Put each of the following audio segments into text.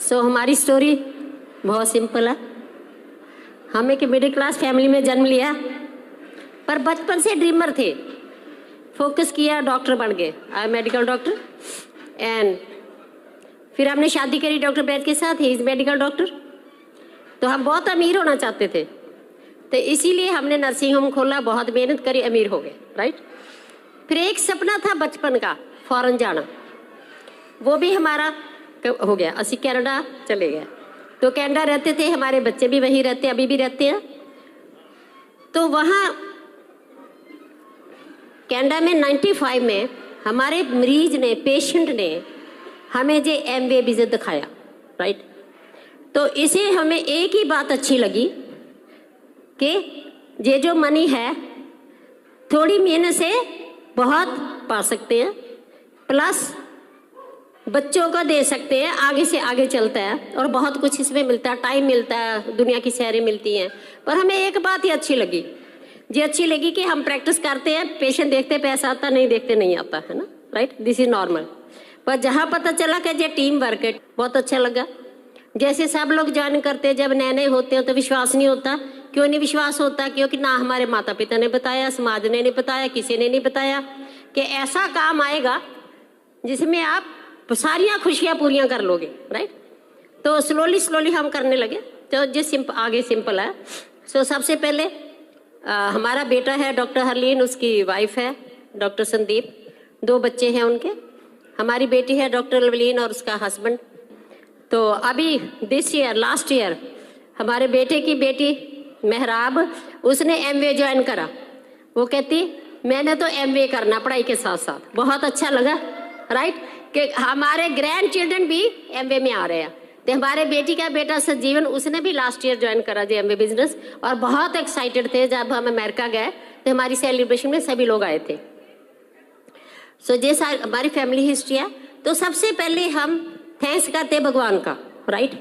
हमारी स्टोरी बहुत सिंपल है। हम एक मिडिल क्लास फैमिली में जन्म लिया, पर बचपन से ड्रीमर थे। फोकस किया, डॉक्टर बन गए, आई मेडिकल डॉक्टर। एंड फिर हमने शादी करी डॉक्टर बैद के साथ, ही इज मेडिकल डॉक्टर। तो हम बहुत अमीर होना चाहते थे, तो इसीलिए हमने नर्सिंग होम खोला, बहुत मेहनत करी, अमीर हो गए, राइट। फिर एक सपना था बचपन का, फॉरेन जाना, वो भी हमारा हो गया। असि कनाडा चले गए। तो कनाडा रहते थे, हमारे बच्चे भी वहीं रहते, अभी भी रहते हैं। तो वहाँ कनाडा में 95 में हमारे मरीज ने, पेशेंट ने हमें जो MBA वीज़ा दिखाया, राइट। तो इसे हमें एक ही बात अच्छी लगी कि ये जो मनी है थोड़ी मेहनत से बहुत पा सकते हैं, प्लस बच्चों को दे सकते हैं, आगे से आगे चलता है और बहुत कुछ इसमें मिलता है, टाइम मिलता है, दुनिया की सैरें मिलती हैं। पर हमें एक बात ही अच्छी लगी, ये अच्छी लगी कि हम प्रैक्टिस करते हैं, पेशेंट देखते पैसा आता, नहीं देखते नहीं आता, है ना, राइट, दिस इज नॉर्मल। पर जहाँ पता चला कि ये टीम वर्क है, बहुत अच्छा लगा। जैसे सब लोग ज्वाइन करते, जब नए नए होते हैं तो विश्वास नहीं होता। क्यों नहीं विश्वास होता? क्योंकि ना हमारे माता पिता ने बताया, समाज ने नहीं बताया, किसी ने नहीं बताया कि ऐसा काम आएगा जिसमें आप सारियाँ खुशियाँ पूरियाँ कर लोगे, राइट। तो स्लोली स्लोली हम करने लगे। तो जो आगे सिंपल है। सबसे पहले हमारा बेटा है डॉक्टर हरलीन, उसकी वाइफ है डॉक्टर संदीप, 2 बच्चे हैं उनके। हमारी बेटी है डॉक्टर लवलीन और उसका हस्बैंड। तो अभी दिस ईयर, लास्ट ईयर, हमारे बेटे की बेटी मेहराब, उसने MBA ज्वाइन करा। वो कहती मैंने तो MBA करना पढ़ाई के साथ साथ। बहुत अच्छा लगा, राइट, कि हमारे ग्रैंड चिल्ड्रन भी MBA में आ रहे हैं। तो हमारे बेटी का बेटा संजीवन, उसने भी लास्ट ईयर ज्वाइन करा जो MBA बिजनेस, और बहुत एक्साइटेड थे। जब हम अमेरिका गए तो हमारी सेलिब्रेशन में सभी लोग आए थे। जैसा हमारी फैमिली हिस्ट्री है, तो सबसे पहले हम थैंक्स करते भगवान का, राइट,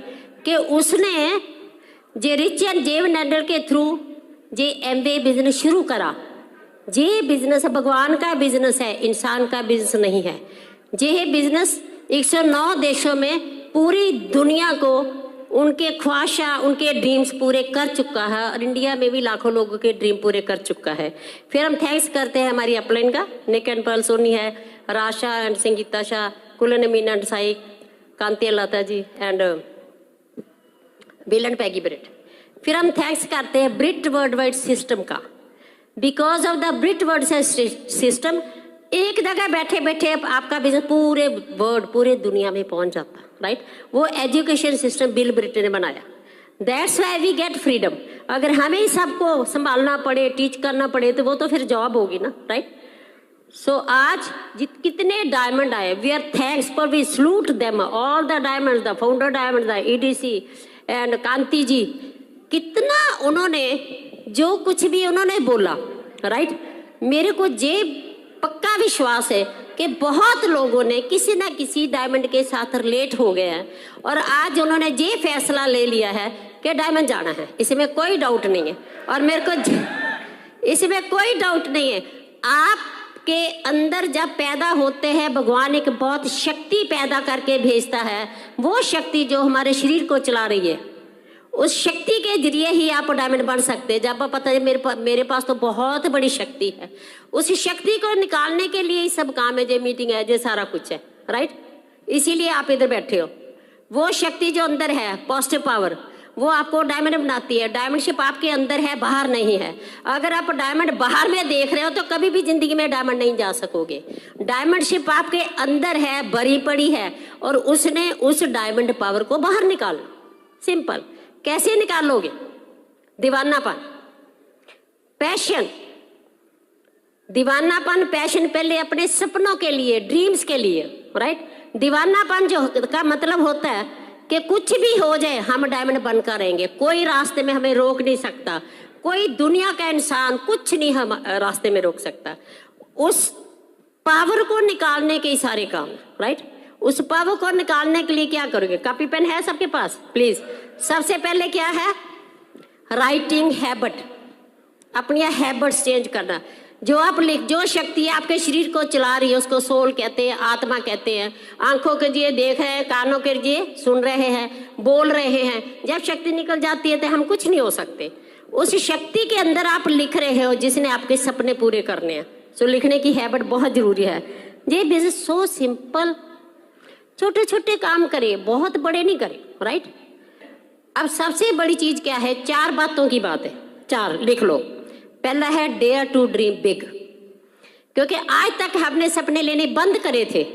कि उसने जे रिचर्ड जे नैंडल के थ्रू जे MBA बिजनेस शुरू करा। ये बिजनेस भगवान का बिजनेस है, इंसान का बिजनेस नहीं है। ये बिजनेस 109 देशों में पूरी दुनिया को उनके ख्वाहिशा, उनके ड्रीम्स पूरे कर चुका है, और इंडिया में भी लाखों लोगों के ड्रीम पूरे कर चुका है। फिर हम थैंक्स करते हैं हमारी अपलाइन का, निक एंड पर्ल सोनी है, राशा एंड संगीता शाह, कुलन Meena and Sai, Kanti Lata ji and Bill and Peggy Britt. फिर हम थैंक्स करते हैं ब्रिट वर्ल्ड वाइड सिस्टम का। Because of the Britt world system, एक जगह बैठे बैठे आपका बिजनेस पूरे वर्ल्ड, पूरे दुनिया में पहुंच जाता, राइट। वो एजुकेशन सिस्टम बिल ब्रिटन ने बनाया। That's why we get freedom. अगर हमें सबको संभालना पड़े, टीच करना पड़े, तो वो तो फिर जॉब होगी ना, राइट। आज कितने डायमंड आए, we are thanks for, we salute them all the diamond, the founder diamond, the EDC and Kanti ji. कितना उन्होंने, जो कुछ भी उन्होंने बोला, राइट, मेरे को ये पक्का विश्वास है कि बहुत लोगों ने किसी ना किसी डायमंड के साथ रिलेट हो गए हैं, और आज उन्होंने ये फैसला ले लिया है कि डायमंड जाना है। इसमें कोई डाउट नहीं है, और मेरे को इसमें कोई डाउट नहीं है। आपके अंदर जब पैदा होते हैं, भगवान एक बहुत शक्ति पैदा करके भेजता है। वो शक्ति जो हमारे शरीर को चला रही है, उस शक्ति के जरिए ही आप डायमंड बन सकते हैं। जब आप पता है मेरे पास तो बहुत बड़ी शक्ति है, उस शक्ति को निकालने के लिए ही सब काम है, जो मीटिंग है, जो सारा कुछ है, राइट। इसीलिए आप इधर बैठे हो। वो शक्ति जो अंदर है, पॉजिटिव पावर, वो आपको डायमंड बनाती है। डायमंडशिप आपके अंदर है, बाहर नहीं है। अगर आप डायमंड बाहर में देख रहे हो तो कभी भी जिंदगी में डायमंड नहीं जा सकोगे। डायमंडशिप आपके अंदर है, भरी पड़ी है, और उसने उस डायमंड पावर को बाहर निकालना। सिंपल। कैसे निकालोगे? दीवानापन, पैशन। दीवानापन, पैशन पहले अपने सपनों के लिए, ड्रीम्स के लिए, राइट। दीवानापन जो का मतलब होता है कि कुछ भी हो जाए हम डायमंड बनकर रहेंगे, कोई रास्ते में हमें रोक नहीं सकता, कोई दुनिया का इंसान कुछ नहीं हम रास्ते में रोक सकता। उस पावर को निकालने के सारे काम, राइट। उस पावर को निकालने के लिए क्या करोगे? कॉपी पेन है सबके पास? प्लीज। सबसे पहले क्या है? Writing habit. अपनी हैबिट्स चेंज करना। जो आप लिख, जो शक्ति आपके शरीर को चला रही है उसको सोल कहते हैं, आत्मा कहते हैं। आंखों के लिए देख रहे हैं, कानों के लिए सुन रहे हैं, बोल रहे हैं। जब शक्ति निकल जाती है तो हम कुछ नहीं हो सकते। उस शक्ति के अंदर आप लिख रहे हो जिसने आपके सपने पूरे करने हैं। सो लिखने की हैबिट बहुत जरूरी है। ये बिजनेस सो सिंपल, छोटे छोटे काम करें, बहुत बड़े नहीं करें, राइट। अब सबसे बड़ी चीज क्या है? 4 बातों की बात है, 4 लिख लो। पहला है डेयर टू ड्रीम बिग, क्योंकि आज तक हमने सपने लेने बंद करे थे।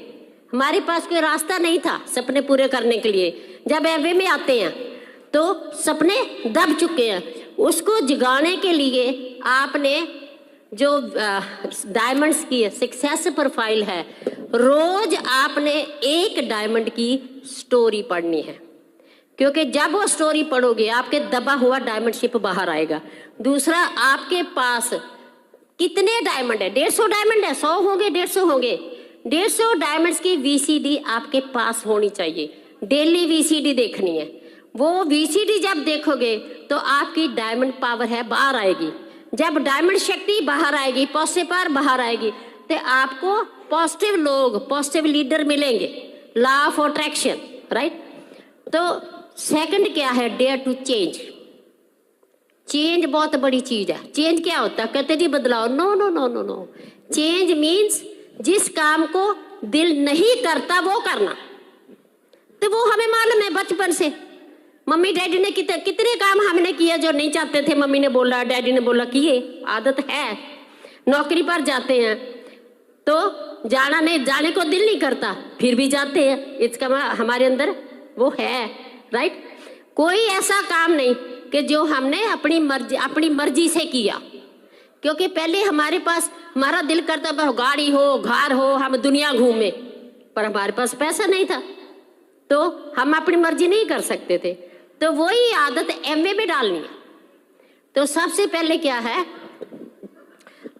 हमारे पास कोई रास्ता नहीं था सपने पूरे करने के लिए। जब एमवे में आते हैं तो सपने दब चुके हैं। उसको जगाने के लिए आपने जो डायमंड्स की सक्सेस प्रोफाइल है, रोज आपने एक डायमंड की स्टोरी पढ़नी है, क्योंकि जब वो स्टोरी पढ़ोगे आपके दबा हुआ डायमंडशिप बाहर आएगा। दूसरा, आपके पास कितने डायमंड है? 150 डायमंड है, 100 होंगे, 150 होंगे। 150 डायमंड्स की वीसीडी आपके पास होनी चाहिए। डेली वीसीडी देखनी है। वो वीसीडी जब देखोगे तो आपकी डायमंड पावर है बाहर आएगी। जब डायमंड शक्ति बाहर आएगी, पॉजिटिव पावर बाहर आएगी, तो आपको पॉजिटिव लोग, पॉजिटिव लीडर मिलेंगे। Law of attraction, right. तो सेकंड क्या है? Dare to change. चेंज बहुत बड़ी चीज है। चेंज क्या होता है? कहते जी बदलाव। No no no no no. Change means जिस काम को दिल नहीं करता वो करना। तो वो हमें मालूम है बचपन से। मम्मी डैडी ने कितने काम हमने किए जो नहीं चाहते थे। मम्मी ने बोला, डैडी ने बोला, किए, आदत है। नौकरी पर जाते हैं तो जाने को दिल नहीं करता, फिर भी जाते हैं। इसका हमारे अंदर वो है, राइट। कोई ऐसा काम नहीं कि जो हमने अपनी मर्जी से किया, क्योंकि पहले हमारे पास हमारा दिल करता था गाड़ी हो, घर हो, हम दुनिया घूमे, पर हमारे पास पैसा नहीं था तो हम अपनी मर्जी नहीं कर सकते थे। तो वही आदत एमवे में डालनी है। तो सबसे पहले क्या है?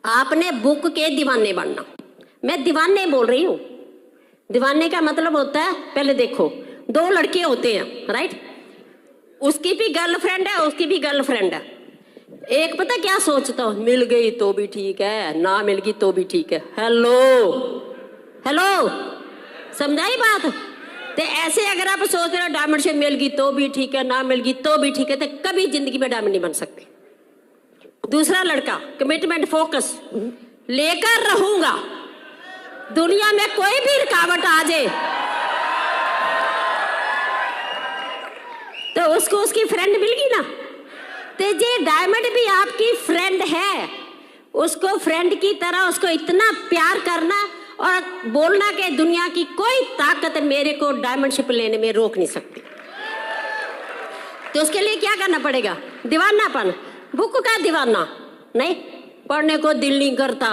आपने बुक के दीवाने बनना। मैं दीवाने बोल रही हूँ। दीवाने का मतलब होता है, पहले देखो 2 लड़के होते हैं, राइट। उसकी भी गर्लफ्रेंड है, उसकी भी गर्लफ्रेंड है। एक पता क्या सोचता हूँ, मिल गई तो भी ठीक है, ना मिल गई तो भी ठीक है। हेलो हेलो, समझाई बात? तो ऐसे अगर आप सोच रहे हो डायमंड से मिल गई तो भी ठीक है, ना मिल गई तो भी ठीक है, तो कभी जिंदगी में डायमंड नहीं बन सकते। दूसरा लड़का कमिटमेंट, फोकस, लेकर रहूंगा, दुनिया में कोई भी रुकावट आ जाए तो उसको उसकी फ्रेंड मिल गई ना। तो ये डायमंड भी आपकी फ्रेंड है। उसको फ्रेंड की तरह उसको इतना प्यार करना और बोलना कि दुनिया की कोई ताकत मेरे को डायमंडशिप लेने में रोक नहीं सकती। तो उसके लिए क्या करना पड़ेगा? दीवानापन। बुक का दीवाना नहीं, पढ़ने को दिल नहीं करता,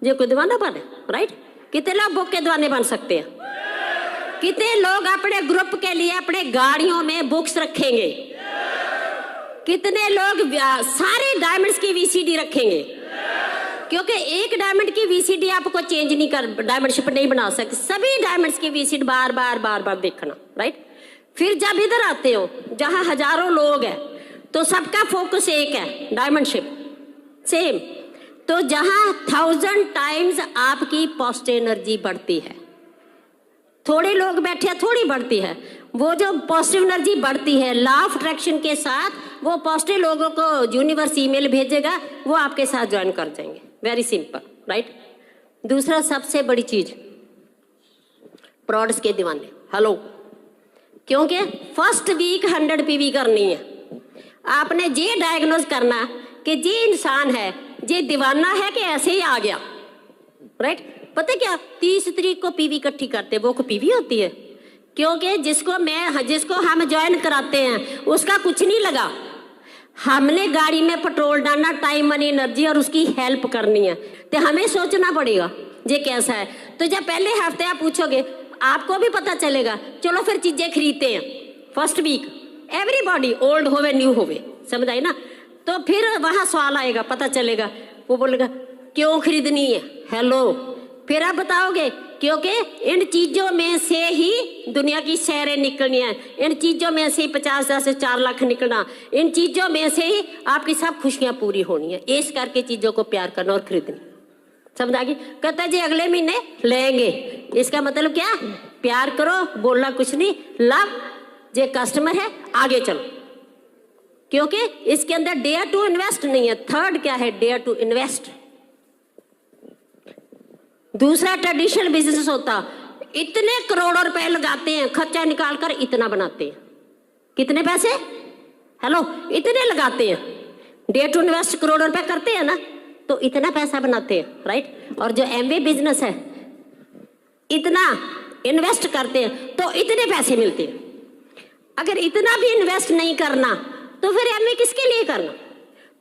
ये कोई दीवानापन है, राइट। कितने लोग बुक के दीवाने बन सकते हैं? कितने लोग अपने ग्रुप के लिए अपने गाड़ियों में बुक्स रखेंगे? कितने लोग सारे डायमंड्स की वीसीडी रखेंगे? क्योंकि एक डायमंड की वीसीडी आपको चेंज नहीं कर, डायमंडशिप नहीं बना सकते। सभी डायमंड्स की वीसीडी बार बार देखना, राइट। फिर जब इधर आते हो जहां हजारों लोग हैं तो सबका फोकस एक है, डायमंडशिप सेम। तो जहां 1000 टाइम्स आपकी पॉजिटिव एनर्जी बढ़ती है, थोड़े लोग बैठे थोड़ी बढ़ती है। वो जो पॉजिटिव एनर्जी बढ़ती है लॉ ऑफ अट्रैक्शन के साथ, वो पॉजिटिव लोगों को यूनिवर्स ईमेल भेजेगा, वो आपके साथ ज्वाइन कर जाएंगे। Very simple, right. दूसरा सबसे बड़ी चीज, प्रोडक्ट्स के दीवाने। हेलो, क्योंकि फर्स्ट वीक 100 पीवी करनी है। आपने ये डायग्नोज करना कि ये इंसान है, ये दीवाना है कि ऐसे ही आ गया, राइट। पता क्या, 30 तारीख को पीवी इकट्ठी करते, वो को पीवी होती है, क्योंकि जिसको हम ज्वाइन कराते हैं उसका कुछ नहीं लगा। हमने गाड़ी में पेट्रोल डालना, टाइम, मनी, एनर्जी और उसकी हेल्प करनी है। तो हमें सोचना पड़ेगा ये कैसा है। तो जब पहले हफ्ते आप पूछोगे आपको भी पता चलेगा। चलो फिर चीजें खरीदते हैं। फर्स्ट वीक एवरीबॉडी, ओल्ड होवे न्यू होवे, समझ आई ना। तो फिर वहां सवाल आएगा, पता चलेगा, वो बोलेगा क्यों खरीदनी है। हेलो, फिर आप बताओगे क्योंकि इन चीजों में से ही दुनिया की शहरें निकलनी है, इन चीजों में से 50,000 से 4 लाख निकलना, इन चीजों में से ही आपकी सब खुशियां पूरी होनी है। इस करके चीजों को प्यार करना और खरीदना। समझ आ गई? कहता है जी अगले महीने लेंगे, इसका मतलब क्या? प्यार करो, बोलना कुछ नहीं, लव, जे कस्टमर है आगे चलो, क्योंकि इसके अंदर डेयर टू इन्वेस्ट नहीं है। थर्ड क्या है? Dare to invest. दूसरा ट्रेडिशनल बिजनेस होता, इतने करोड़ों रुपए लगाते हैं, खर्चा निकाल कर इतना बनाते हैं। कितने पैसे? हेलो, इतने लगाते हैं। डेयर टू इन्वेस्ट करोड़ों रुपए करते हैं ना, तो इतना पैसा बनाते हैं, राइट। और जो एमवे बिजनेस है, इतना इन्वेस्ट करते हैं तो इतने पैसे मिलते हैं। अगर इतना भी इन्वेस्ट नहीं करना तो फिर एमवे किसके लिए करना?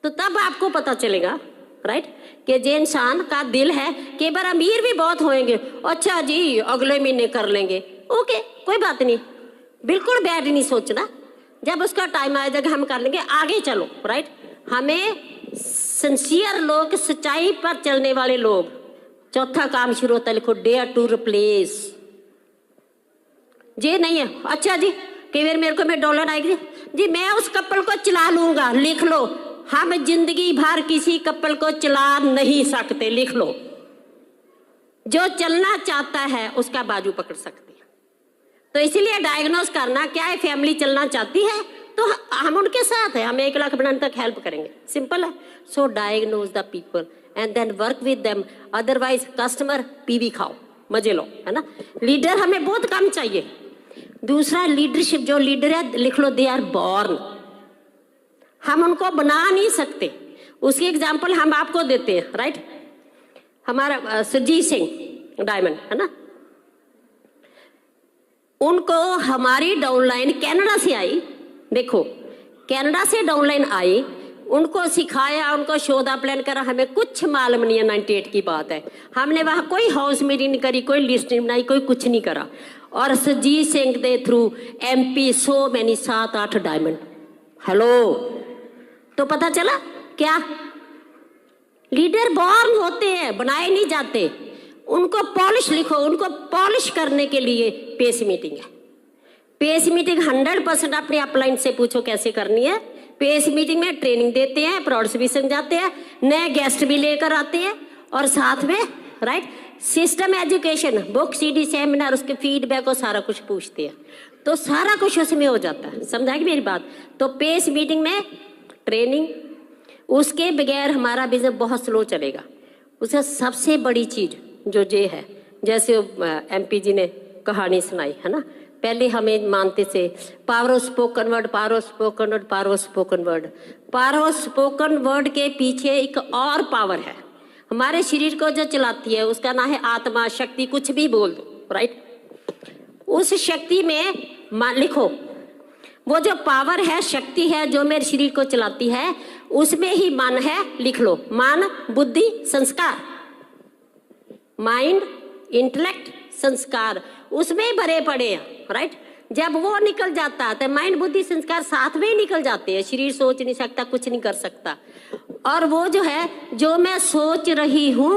तो तब आपको पता चलेगा, राइट, कि जो इंसान का दिल है, कई बार अमीर भी बहुत होंगे, अच्छा जी अगले महीने कर लेंगे, ओके कोई बात नहीं, बिल्कुल बैड नहीं सोचना। जब उसका टाइम आ जाएगा हम कर लेंगे, आगे चलो, राइट। हमें सिंसियर लोग, सच्चाई पर चलने वाले लोग। चौथा काम शुरू होता है, लिखो डेयर टू रिप्लेस। ये नहीं है अच्छा जी कई बार मेरे को में डॉलर आएगी जी, मैं उस कपल को चला लूंगा, लिख लो। हम जिंदगी भर किसी कपल को चला नहीं सकते, लिख लो। जो चलना चाहता है उसका बाजू पकड़ सकते हैं। तो इसीलिए डायग्नोज करना, क्या है फैमिली चलना चाहती है तो हम उनके साथ है, हम 1 लाख बनाने तक हेल्प करेंगे, सिंपल है। So diagnose the people and then work with them, otherwise customer PV खाओ, मजे लो, है ना। लीडर हमें बहुत कम चाहिए। दूसरा लीडरशिप, जो लीडर है लिख लो, दे आर बॉर्न, हम उनको बना नहीं सकते। उसकी एग्जाम्पल हम आपको देते हैं, राइट। हमारा सुरजीत सिंह डायमंड है ना, उनको हमारी डाउनलाइन कनाडा से आई, देखो कनाडा से डाउनलाइन आई, उनको सिखाया, उनको शोधा प्लान करा, हमें कुछ मालूम नहीं है। 98 की बात है, हमने वहां कोई हाउस मीटिंग नहीं करी, कोई लिस्ट नहीं बनाई, कोई कुछ नहीं करा, और सुरजीत सिंह के through MP so many 7-8 diamond. Hello, तो पता चला क्या? लीडर बॉर्न होते हैं, बनाए नहीं जाते। उनको पॉलिश, लिखो, उनको पॉलिश करने के लिए पेस मीटिंग है। पेस मीटिंग 100% अपने अपलाइन से पूछो कैसे करनी है। पेस मीटिंग में ट्रेनिंग देते हैं, प्रोडक्ट्स भी समझाते हैं, नए गेस्ट भी लेकर आते हैं, और साथ में right system education, book CD seminar, उसके फीडबैक और सारा कुछ पूछते हैं। तो सारा कुछ उसमें हो जाता है, समझाएगी मेरी बात। तो पेस मीटिंग में ट्रेनिंग, उसके बगैर हमारा बिजनेस बहुत स्लो चलेगा। उसे सबसे बड़ी चीज जो ये है, जैसे MP जी ने कहानी सुनाई है ना, पहले हमें मानते थे power of spoken word, power of spoken word, power of spoken word. Power of spoken word के पीछे एक और पावर है, हमारे शरीर को जो चलाती है, उसका नाम है आत्मा, शक्ति, कुछ भी बोल दो, राइट। उस शक्ति में लिखो, वो जो पावर है, शक्ति है जो मेरे शरीर को चलाती है, उसमें ही मन है, लिख लो, मन, बुद्धि, संस्कार, माइंड, इंटेलेक्ट, संस्कार, उसमें भरे पड़े हैं, राइट। जब वो निकल जाता है तो माइंड, बुद्धि, संस्कार साथ में ही निकल जाते हैं। शरीर सोच नहीं सकता, कुछ नहीं कर सकता। और वो जो है, जो मैं सोच रही हूँ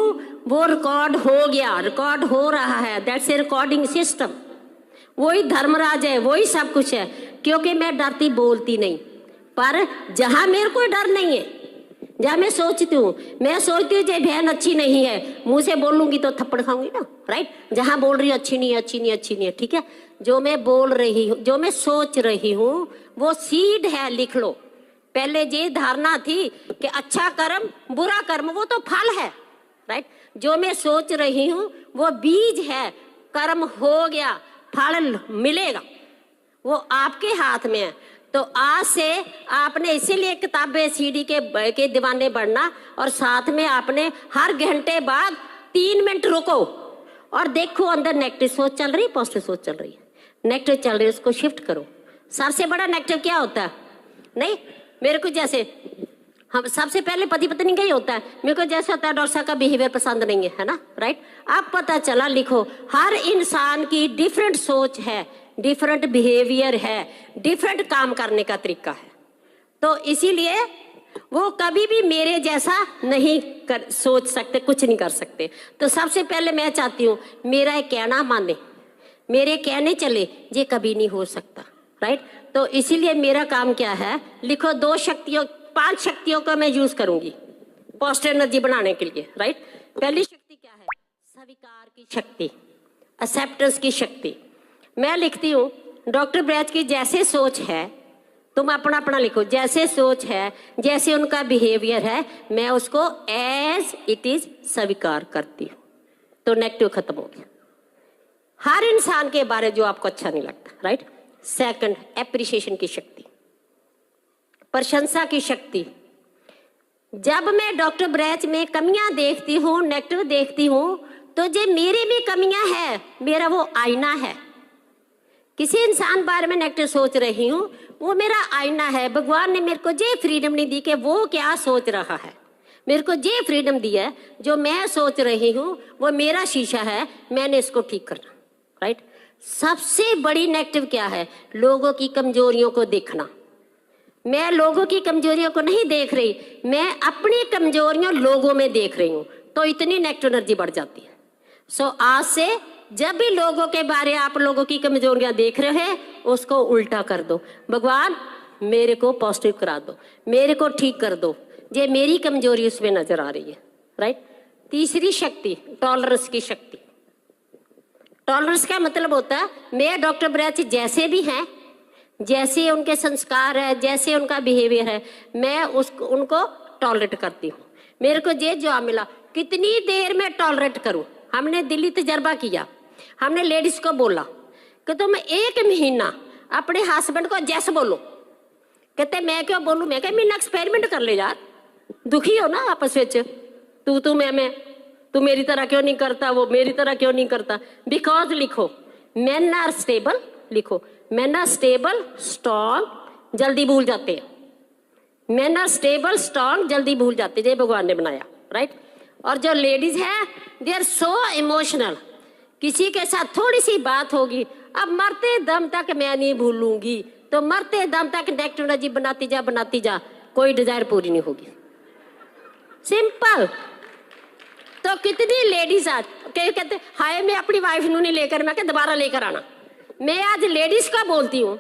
वो रिकॉर्ड हो गया, रिकॉर्ड हो रहा है, दैट्स ए रिकॉर्डिंग सिस्टम। वही धर्मराज है, वही सब कुछ है, क्योंकि मैं डरती बोलती नहीं। पर जहां मेरे को डर नहीं है, जहां मैं सोचती हूँ जो बहन अच्छी नहीं है, मुंह से बोलूंगी तो थप्पड़ खाऊंगी ना, राइट। जहां बोल रही हूँ अच्छी नहीं है, अच्छी नहीं, अच्छी नहीं है, ठीक है। जो मैं बोल रही हूँ, जो मैं सोच रही हूँ, वो सीड है, लिख लो। पहले ये धारणा थी कि अच्छा कर्म, बुरा कर्म, वो तो फल है, राइट। जो मैं सोच रही हूँ वो बीज है, कर्म हो गया, फल मिलेगा, वो आपके हाथ में है। तो आज से आपने इसीलिए किताबें CD के दीवाने बढ़ना, और साथ में आपने हर घंटे बाद 3 मिनट रुको और देखो अंदर नेगेटिव सोच चल रही है, पॉजिटिव सोच चल रही है। नेगेटिव चल रही है, उसको शिफ्ट करो। सबसे बड़ा नेगेटिव क्या होता है? नहीं, मेरे को जैसे हम सबसे पहले पति पत्नी का ही होता है। मेरे को जैसे होता है डॉक्टर साहब का बिहेवियर पसंद नहीं है ना, राइट। अब पता चला, लिखो, हर इंसान की डिफरेंट सोच है, डिफरेंट बिहेवियर है, डिफरेंट काम करने का तरीका है। तो इसीलिए वो कभी भी मेरे जैसा नहीं सोच सकते, कुछ नहीं कर सकते। तो सबसे पहले मैं चाहती हूँ मेरा कहना माने, मेरे कहने चले, ये कभी नहीं हो सकता, राइट। तो इसीलिए मेरा काम क्या है, लिखो, 5 शक्तियों को मैं यूज करूंगी पॉजिटिव एनर्जी बनाने के लिए, राइट। पहली शक्ति स्वीकार की शक्ति, एक्सेप्टेंस की शक्ति। मैं लिखती हूँ डॉक्टर ब्रैच की जैसे सोच है, तुम अपना अपना लिखो, जैसे सोच है, जैसे उनका बिहेवियर है, मैं उसको एज इट इज स्वीकार करती हूँ। तो नेगेटिव खत्म हो गया। हर इंसान के बारे जो आपको अच्छा नहीं लगता, राइट। सेकंड, एप्रिसिएशन की शक्ति, प्रशंसा की शक्ति। जब मैं डॉक्टर ब्रैच में कमियां देखती हूँ, नेगेटिव देखती हूँ, तो जो मेरी भी कमियां है, मेरा वो आईना है। किसी इंसान बारे में नेगेटिव सोच रही हूँ, वो मेरा आईना है। भगवान ने मेरे को ये फ्रीडम नहीं दी कि वो क्या सोच रहा है, मेरे को ये फ्रीडम दी है जो मैं सोच रही हूँ वो मेरा शीशा है, मैंने इसको ठीक करना, राइट। सबसे बड़ी नेगेटिव क्या है? लोगों की कमजोरियों को देखना। मैं लोगों की कमजोरियों को नहीं देख रही, मैं अपनी कमजोरियां लोगों में देख रही हूँ, तो इतनी नेगेटिव एनर्जी बढ़ जाती है। सो आज से जब भी लोगों के बारे आप लोगों की कमजोरियां देख रहे हैं, उसको उल्टा कर दो। भगवान मेरे को पॉजिटिव करा दो, मेरे को ठीक कर दो, ये मेरी कमजोरी उसमें नजर आ रही है, राइट। तीसरी शक्ति, टॉलरेंस की शक्ति। टॉलरेंस का मतलब होता है मैं डॉक्टर ब्रैच जैसे भी हैं, जैसे उनके संस्कार है, जैसे उनका बिहेवियर है, मैं उसको उनको टॉलरेट करती हूँ। मेरे को ये जॉब मिला, कितनी देर में टॉलरेट करूँ। हमने दिल्ली तजर्बा किया, हमने लेडीज को बोला कि तुम 1 महीना अपने हस्बैंड को जैसे बोलो। कहते मैं क्यों बोलूँ? मैं क्या महीना एक्सपेरिमेंट कर ले यार, दुखी हो ना आपस में, तू मैं, तू मेरी तरह क्यों नहीं करता, वो मेरी तरह क्यों नहीं करता। बिकॉज लिखो मेन आर स्टेबल, लिखो मेन आर स्टेबल स्ट्रॉन्ग, जल्दी भूल जाते हैं। मेन आर स्टेबल स्ट्रॉन्ग, जल्दी भूल जाते हैं, ये भगवान ने बनाया, राइट। और जो लेडीज है दे आर सो इमोशनल, किसी के साथ थोड़ी सी बात होगी, अब मरते दम तक मैं नहीं भूलूंगी, तो मरते दम तक नेगेटिव एनर्जी बनाती जा, कोई डिजायर पूरी नहीं होगी। सिंपल। तो कितनी लेडीज आज कहते हाय मैं अपनी वाइफ नू नहीं लेकर, मैं दोबारा लेकर आना। मैं आज लेडीज का बोलती हूँ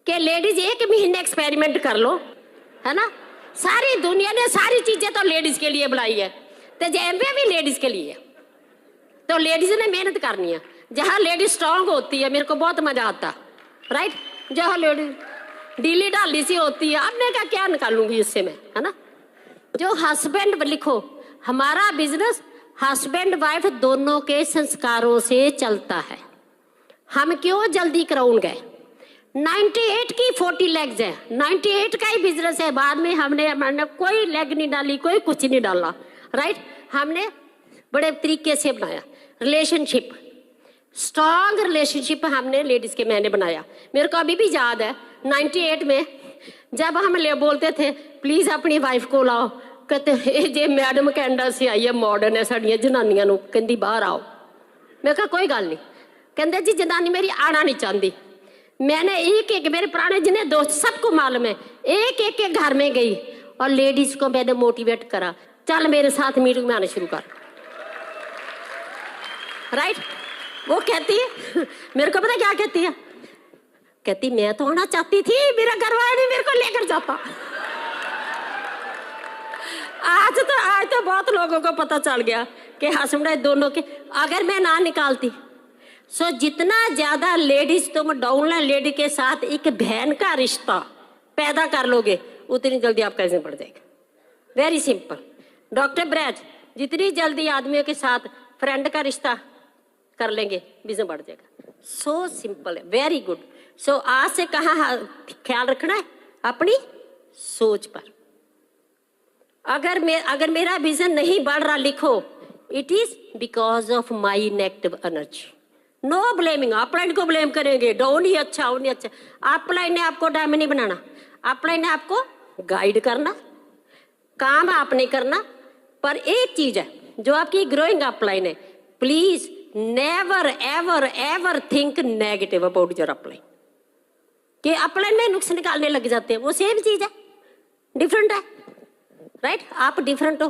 कि लेडीज 1 महीने एक्सपेरिमेंट कर लो, है ना। सारी दुनिया ने सारी चीजें तो लेडीज के लिए बनाई है, तो जेएमवे भी लेडीज के लिए। तो लेडीज ने मेहनत करनी है। जहाँ लेडीज स्ट्रांग होती है मेरे को बहुत मजा आता, राइट। जहाँ लेडीज ढीली ढाली सी होती है, अब मैं क्या निकालूंगी इससे मैं, है ना। जो हस्बैंड, लिखो हमारा बिजनेस हस्बैंड वाइफ दोनों के संस्कारों से चलता है। हम क्यों जल्दी क्राउन गए? 98 की 40 लेग्स है, 98 का ही बिजनेस है। बाद में हमने कोई लेग नहीं डाली, कोई कुछ नहीं डाला, राइट। हमने बड़े तरीके से बनाया रिलेशनशिप, स्ट्रॉन्ग रिलेशनशिप हमने लेडीज के मैंने बनाया। मेरे को अभी भी याद है 98 में जब हम बोलते थे प्लीज अपनी वाइफ को लाओ, कहते जे मैडम कैनेडा से आई है, मॉडर्न है, साड़ियाँ जनानियां नू कहती बाहर आओ। मैं कहा कोई गल नहीं, कहते जी जनानी मेरी आना नहीं चाहती। मैंने एक मेरे पुराने जिन्हें दोस्त सबको मालूम है, एक के घर में गई और लेडीज को मैंने मोटिवेट करा, चल मेरे साथ मीटिंग में आना शुरू कर, राइट। वो कहती है मेरे को पता क्या कहती है, कहती मैं तो आना चाहती थी, मेरा घर वाला नहीं मेरे को लेकर जाता। आज तो बहुत लोगों को पता चल गया कि हस्बैंड दोनों के, अगर मैं ना निकालती, सो जितना ज्यादा लेडीज तुम डाउन लेडी के साथ एक बहन का रिश्ता पैदा कर लोगे, उतनी जल्दी आपका बिजनेस बढ़ जाएगा। Very simple. डॉक्टर ब्रैच जितनी जल्दी आदमियों के साथ फ्रेंड का रिश्ता कर लेंगे, बिजनेस बढ़ जाएगा। सो सिंपल है, वेरी गुड। सो आज से कहाँ ख्याल रखना है? अपनी सोच पर। अगर मेरा विजन नहीं बढ़ रहा, लिखो it is because of my negative energy. No blaming. Upline को ब्लेम करेंगे, डाउन ही अच्छा, वो नहीं अच्छा। अपलाइन ने आपको डायमंड नहीं बनाना, अपलाइन ने आपको गाइड करना, काम आपने करना। पर एक चीज है जो आपकी ग्रोइंग अपलाइन है, please never ever ever think negative about your upline. कि अपलाइन में नुक्स निकालने लग जाते हैं, वो सेम चीज है, डिफरेंट है, राइट। आप डिफरेंट हो,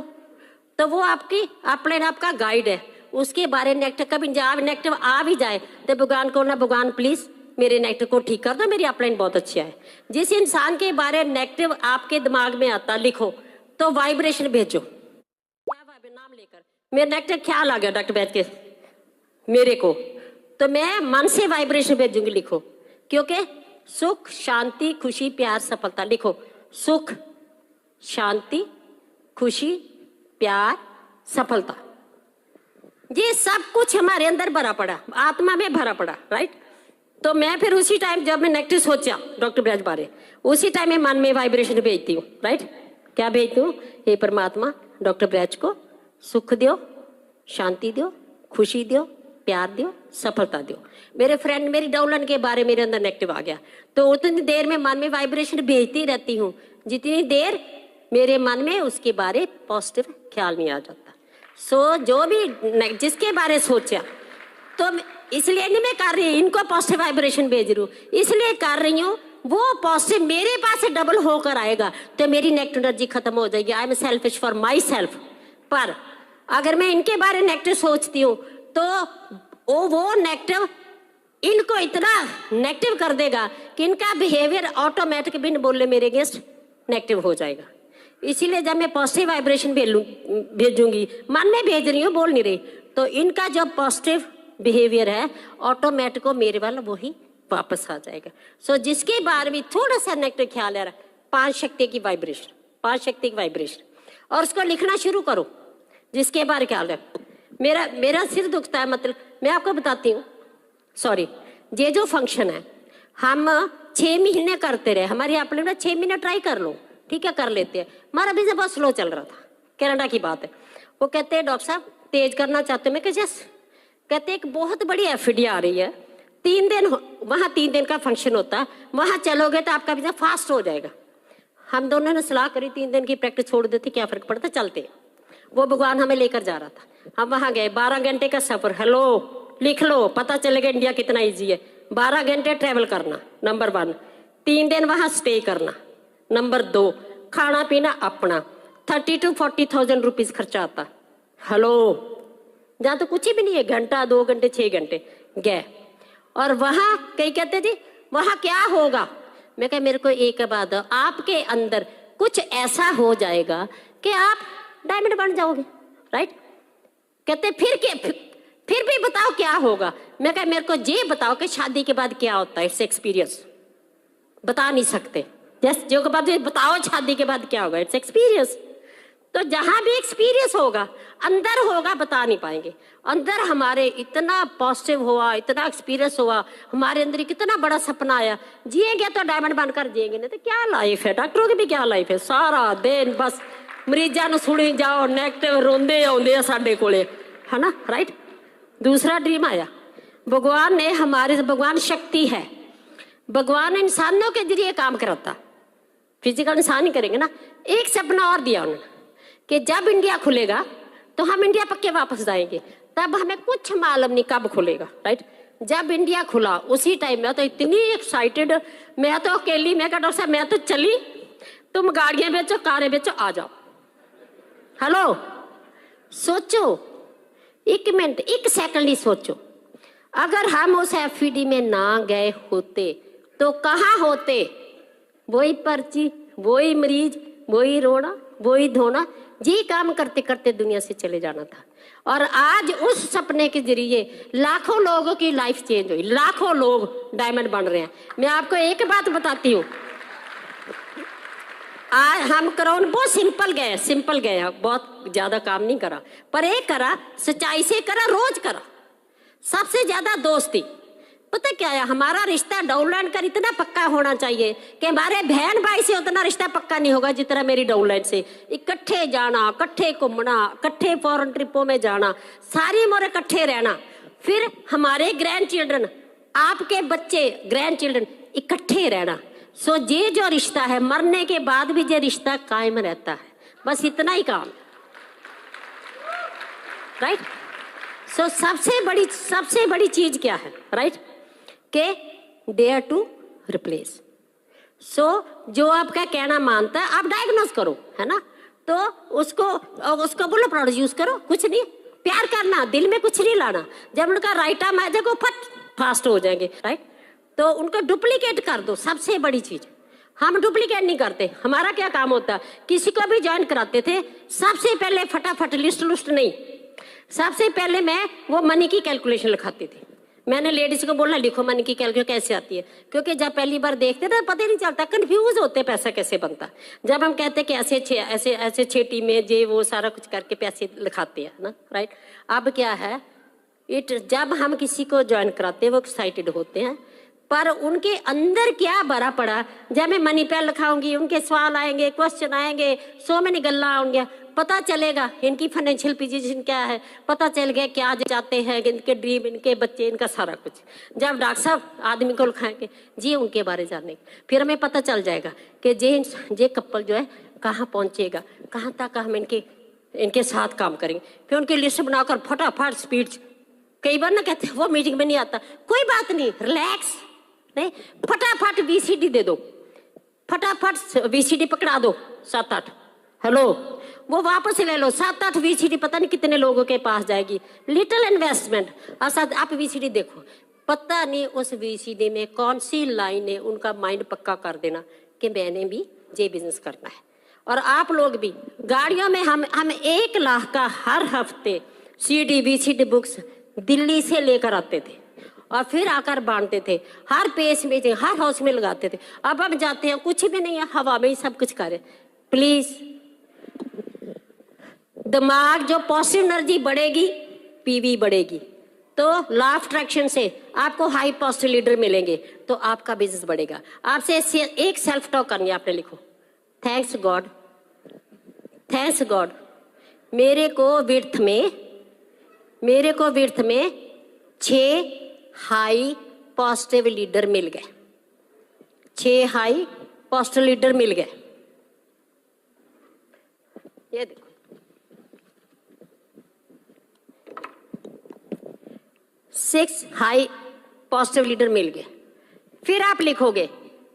तो वो आपकी अपलाइन आपका गाइड है। उसके बारे नेगेटिव कभी जब नेगेटिव आ भी जाए तो भगवान को ना, भगवान प्लीज मेरे नेगेटिव को ठीक कर दो, मेरी अपलाइन बहुत अच्छा है। जिस इंसान के बारे नेगेटिव आपके दिमाग में आता, लिखो तो वाइब्रेशन भेजो, क्या नाम लेकर मेरे नेगेटिव ख्याल आ गया डॉक्टर बैठ के मेरे को, तो मैं मन से वाइब्रेशन भेजूंगी, लिखो, क्योंकि सुख, शांति, खुशी, प्यार, सफलता, लिखो, सुख, शांति, खुशी, प्यार, सफलता, ये सब कुछ हमारे अंदर भरा पड़ा, आत्मा में भरा पड़ा, राइट। तो मैं फिर उसी टाइम जब मैं नेगेटिव सोचा डॉक्टर ब्रज बारे, उसी टाइम में मन में वाइब्रेशन भेजती हूँ, राइट। क्या भेजती हूँ? हे परमात्मा, डॉक्टर ब्रज को सुख दो, शांति दो, खुशी दो, प्यार दो, सफलता दो। मेरे फ्रेंड मेरी डाउनलाइन के बारे मेरे अंदर नेगेटिव आ गया, तो उतनी देर में मन में वाइब्रेशन भेजती रहती हूँ जितनी देर मेरे मन में उसके बारे पॉजिटिव ख्याल नहीं आ जाता। सो जो भी जिसके बारे सोचा, तो इसलिए नहीं मैं कर रही, इनको पॉजिटिव वाइब्रेशन भेज रही हूँ, इसलिए कर रही हूँ, वो पॉजिटिव मेरे पास से डबल होकर आएगा, तो मेरी नेगेटिव एनर्जी खत्म हो जाएगी। I am selfish for my self. पर अगर मैं इनके बारे नेगेटिव सोचती हूँ, तो वो नेगेटिव इनको इतना नेगेटिव कर देगा कि इनका बिहेवियर ऑटोमेटिक बिन बोले मेरे अगेंस्ट नेगेटिव हो जाएगा। इसीलिए जब मैं पॉजिटिव वाइब्रेशन भेजूंगी, मन में भेज रही हूँ, बोल नहीं रही, तो इनका जो पॉजिटिव बिहेवियर है ऑटोमेटिक मेरे वाला वही वापस आ जाएगा। सो जिसके बारे में थोड़ा सा नेगेटिव ख्याल आ रहा है, 5 शक्ति की वाइब्रेशन, 5 शक्ति की वाइब्रेशन, और उसको लिखना शुरू करो। जिसके बारे ख्याल है, मेरा सिर दुखता है, मतलब मैं आपको बताती हूँ, सॉरी, ये जो फंक्शन है हम 6 महीने करते रहे, हमारे यहाँ पे 6 महीने ट्राई कर लो, ठीक है, कर लेते हैं। हमारा बिजनेस बहुत स्लो चल रहा था, कनाडा की बात है। वो कहते हैं डॉक्टर साहब तेज करना चाहते हो, मैं कहा यस। कहते एक बहुत बड़ी एफडी आ रही है, 3 दिन वहाँ 3 दिन का फंक्शन होता है, वहाँ चलोगे तो आपका बिजनेस फास्ट हो जाएगा। हम दोनों ने सलाह करी, 3 दिन की प्रैक्टिस छोड़ देती, क्या फर्क पड़ता, चलते। वो भगवान हमें लेकर जा रहा था, हम वहाँ गए, 12 घंटे का सफर। हेलो, लिख लो, पता चलेगा इंडिया कितना ईजी है। 12 घंटे ट्रेवल करना, नंबर 1। 3 दिन वहाँ स्टे करना, नंबर 2। खाना पीना अपना, 30 to 40,000 रुपीज खर्चा आता। हेलो, जहाँ तो कुछ भी नहीं है, घंटा 2 घंटे 6 घंटे गए, और वहाँ कई कहते जी वहाँ क्या होगा। मैं कह मेरे को एक बात, आपके अंदर कुछ ऐसा हो जाएगा कि आप डायमंड बन जाओगे, राइट। कहते फिर भी बताओ क्या होगा। मैं कह मेरे को ये बताओ कि शादी के बाद क्या होता है, इट्स एक्सपीरियंस, बता नहीं सकते। जैसे जो के बाद बताओ शादी के बाद क्या होगा, इट्स एक्सपीरियंस। तो जहां भी एक्सपीरियंस होगा, अंदर होगा, बता नहीं पाएंगे। अंदर हमारे इतना पॉजिटिव हुआ, इतना एक्सपीरियंस हुआ, हमारे अंदर कितना बड़ा सपना आया, जिएंगे तो डायमंड बनकर जिएंगे, नहीं तो क्या लाइफ है। डॉक्टरों की भी क्या लाइफ है, सारा दिन बस मरीजां नूं सुनी जाओ, नेगेटिव रोंदे आउंदे आ साडे कोले, है ना, राइट। दूसरा ड्रीम आया, भगवान ने हमारे, भगवान शक्ति है, भगवान इंसानों के जरिए काम कराता, फिजिकल इंसान ही करेंगे ना। एक सपना और दिया उन्होंने कि जब इंडिया खुलेगा तो हम इंडिया पक्के वापस जाएंगे। तब हमें कुछ मालूम नहीं कब खुलेगा, राइट। जब इंडिया खुला उसी टाइम में तो इतनी एक्साइटेड, मैं तो अकेली, मैं कहा डॉक्टर साहब मैं तो चली, तुम गाड़ियां बेचो, कारें बेचो, आ जाओ। हेलो, सोचो, 1 मिनट 1 सेकंड ही सोचो, अगर हम उस एफईडी में ना गए होते तो कहाँ होते। वही पर्ची, वही मरीज, वही रोना, वही धोना, ये काम करते करते दुनिया से चले जाना था। और आज उस सपने के जरिए लाखों लोगों की लाइफ चेंज हुई, लाखों लोग डायमंड बन रहे हैं। मैं आपको एक बात बताती हूँ, आज हम करोन बहुत सिंपल गए, बहुत ज्यादा काम नहीं करा, पर एक करा, सच्चाई से करा, रोज करा। सबसे ज्यादा दोस्ती, पता क्या है, हमारा रिश्ता डाउनलाइन का इतना पक्का होना चाहिए कि हमारे बहन भाई से उतना रिश्ता पक्का नहीं होगा जितना मेरी डाउनलाइन से। इकट्ठे जाना, इकट्ठे घूमना, इकट्ठे फॉरेन ट्रिपों में जाना, सारी उम्र इकट्ठे रहना, फिर हमारे ग्रैंड चिल्ड्रन, आपके बच्चे ग्रैंड चिल्ड्रन, इकट्ठे रहना। सो ये जो रिश्ता है, मरने के बाद भी ये रिश्ता कायम रहता है, बस इतना ही काम, राइट। सो सबसे बड़ी चीज क्या है, राइट, के डेयर टू रिप्लेस। सो जो आपका कहना मानता है आप डायग्नोज करो, है ना, तो उसको बोलो प्रोड्यूस करो, कुछ नहीं, प्यार करना, दिल में कुछ नहीं लाना। जब उनका राइट टाइम आ जाएगा फट फास्ट हो जाएंगे, राइट। तो उनको डुप्लीकेट कर दो, सबसे बड़ी चीज। हम डुप्लीकेट नहीं करते, हमारा क्या काम होता है, किसी को भी ज्वाइन कराते थे सबसे पहले फटाफट लिस्ट नहीं, सबसे पहले मैं वो मनी की कैलकुलेशन लिखाती थी। मैंने लेडीज को बोला लिखो मनी की कैलकुलेशन कैसे आती है, क्योंकि जब पहली बार देखते थे पता ही नहीं चलता, कंफ्यूज होते पैसा कैसे बनता। जब हम कहते कि ऐसे 6 टीमें जे वो सारा कुछ करके पैसे लिखाते हैं ना, राइट। अब क्या है, जब हम किसी को ज्वाइन कराते हैं वो एक्साइटेड होते हैं, पर उनके अंदर क्या भरा पड़ा, जब मैं मनी पे लिखाऊंगी उनके सवाल आएंगे, क्वेश्चन आएंगे, 100 में निकलना आएंगे, पता चलेगा इनकी फाइनेंशियल पोजीशन क्या है, पता चल गया क्या चाहते हैं, इनके ड्रीम, इनके बच्चे, इनका सारा कुछ। जब डॉक्टर साहब आदमी को लिखाएंगे जी उनके बारे जानने, फिर हमें पता चल जाएगा कि जे कपल जो है कहाँ पहुंचेगा, कहाँ तक हम इनके साथ काम करेंगे। फिर उनकी लिस्ट बनाकर फटाफट स्पीड, कई बार ना कहते वो मीटिंग में नहीं आता, कोई बात नहीं, रिलैक्स, नहीं फटाफट VCD दे दो, फटाफट VCD पकड़ा दो 7-8, हेलो वो वापस ले लो 7-8 VCD, पता नहीं कितने लोगों के पास जाएगी, लिटिल इन्वेस्टमेंट। आप VCD देखो, पता नहीं उस VCD में कौन सी लाइन है, उनका माइंड पक्का कर देना कि मैंने भी ये बिजनेस करना है। और आप लोग भी गाड़ियों में हम 1 लाख का हर हफ्ते CD VCD बुक्स दिल्ली से लेकर आते थे और फिर आकर बांटते थे, हर पेज में हर हाउस में लगाते थे। अब हम जाते हैं कुछ भी नहीं है, हवा में ही सब कुछ करें। प्लीज दिमाग जो पॉजिटिव एनर्जी बढ़ेगी PV बढ़ेगी, तो लॉ ऑफ अट्रैक्शन से आपको हाई पॉजिटिव लीडर मिलेंगे तो आपका बिजनेस बढ़ेगा। आपसे एक सेल्फ टॉक करनी है, आपने लिखो थैंक्स गॉड मेरे को विर्थ में 6 हाई पॉजिटिव लीडर मिल गए, 6 हाई पॉजिटिव लीडर मिल गए। ये देखो 6 हाई पॉजिटिव लीडर मिल गए। फिर आप लिखोगे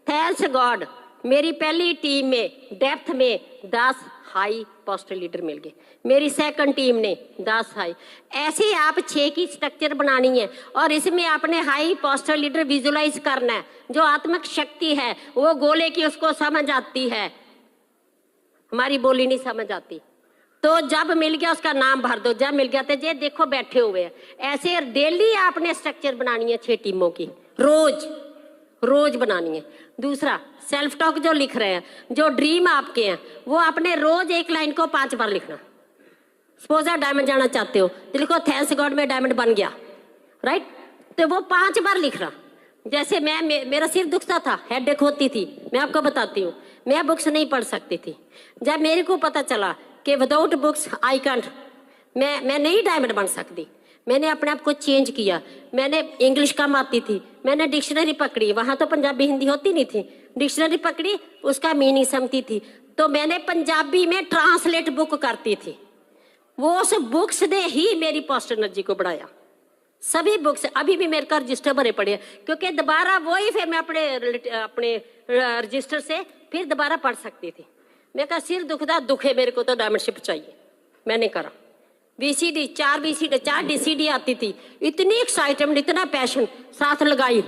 थैंक्स गॉड मेरी पहली टीम में डेप्थ में 10 हाई पॉजिटिव लीडर मिल गए, मेरी सेकंड टीम ने 10 हाई। ऐसे ही आप 6 की स्ट्रक्चर बनानी है और इसमें आपने हाई पॉजिटिव लीडर विजुलाइज करना है। जो आत्मिक शक्ति है वो गोले की उसको समझ आती है, हमारी बोली नहीं समझ आती। तो जब मिल गया उसका नाम भर दो, जब मिल गया तो ये देखो बैठे हुए हैं। ऐसे डेली आपने स्ट्रक्चर बनानी है 6 टीमों की, रोज बनानी है। दूसरा सेल्फ टॉक जो लिख रहे हैं, जो ड्रीम आपके हैं वो आपने रोज एक लाइन को 5 बार लिखना। सपोज आप डायमंड जाना चाहते हो तो लिखो थैंक्स गॉड में डायमंड बन गया, राइट। तो वो 5 बार लिखना। जैसे मेरा सिर दुखता था, हेडेक होती थी, मैं आपको बताती हूँ, मैं बुक्स नहीं पढ़ सकती थी। जब मेरे को पता चला कि विदाउट बुक्स आई कांट, मैं नहीं डायमंड बन सकती, मैंने अपने आप को चेंज किया। मैंने इंग्लिश कम आती थी, मैंने डिक्शनरी पकड़ी, वहाँ तो पंजाबी हिंदी होती नहीं थी, डिक्शनरी पकड़ी, उसका मीनिंग समझती थी, तो मैंने पंजाबी में ट्रांसलेट बुक करती थी। वो उस बुक्स ने ही मेरी पॉजिटिव एनर्जी को बढ़ाया। सभी बुक्स अभी भी मेरे का रजिस्टर भरे पड़े हैं, क्योंकि दोबारा वही फिर मैं अपने रजिस्टर से फिर दोबारा पढ़ सकती थी। मैं कहा सिर दुखे मेरे को तो डायमंडशिप चाहिए, मैंने करा। VCD 4 DCD आती थी, इतनी एक्साइटमेंट, इतना पैशन, साथ लगाई,